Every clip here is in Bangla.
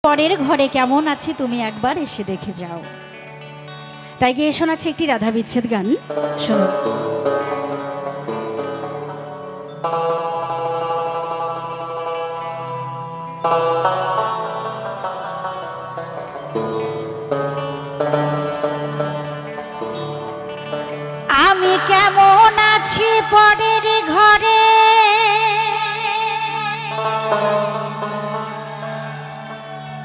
পরের ঘরে কেমন আছে তুমি একবার এসে দেখে যাও। তাই গিয়ে শোনাচ্ছে একটি রাধা বিচ্ছেদ গান, শোনো। আমি কেমন আছি পরের ঘরে,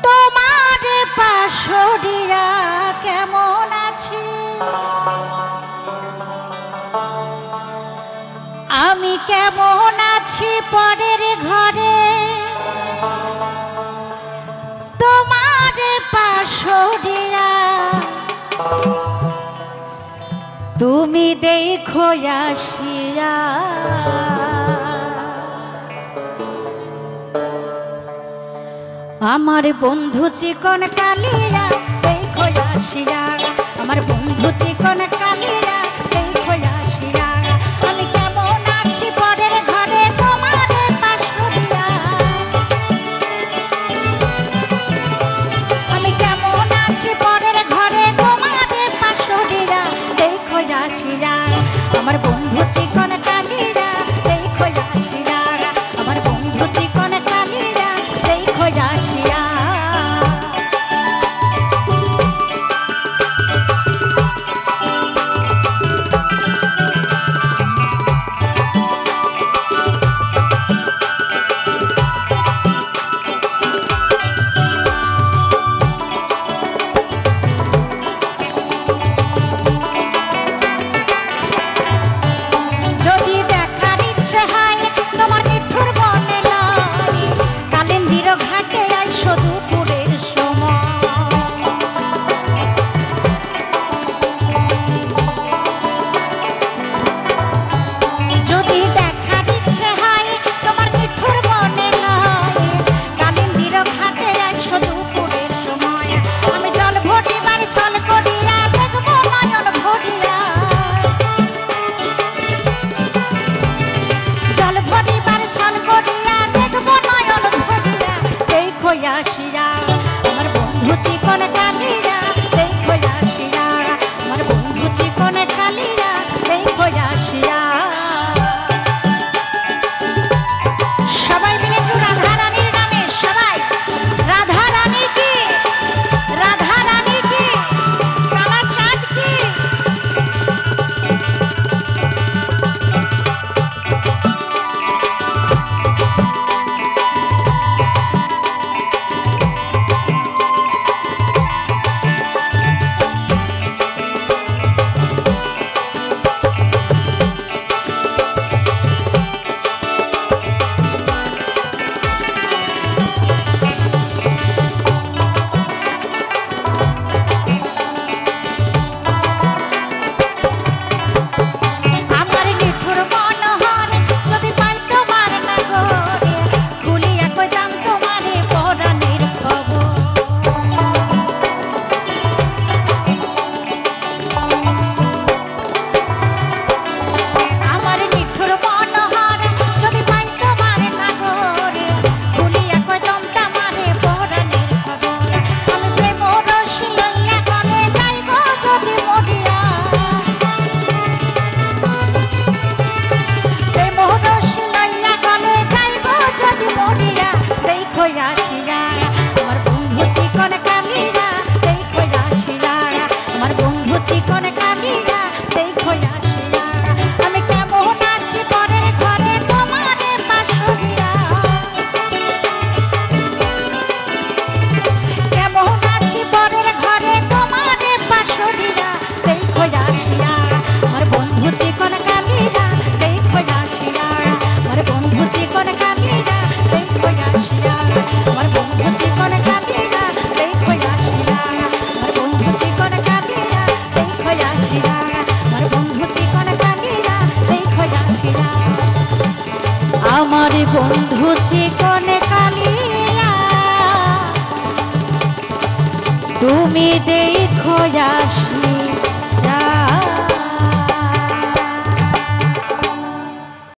তোমার পাশরিয়া কেমন আছি। আমি কেমন আছি পরের ঘরে, তোমার পাশরিয়া তুমি দেখো আসিয়া। আমার বন্ধু চিকন কালিয়া দেখো আসিয়া, আমার বন্ধু চিকন কালিয়া দেখো আসিয়া। আমি কেমন আছি পরের ঘরে, তোমার পাশরিয়া। আমি কেমন আছি পরের ঘরে, তোমার পাশরিয়া দেখো আসিয়া। আমার বন্ধু চিকন কালিয়া দেখো আসিয়া, আমার বন্ধু চিকন কালিয়া দেখো আসিয়া। আমার বন্ধু চিকন কালিয়া তুমি দেখো আসি।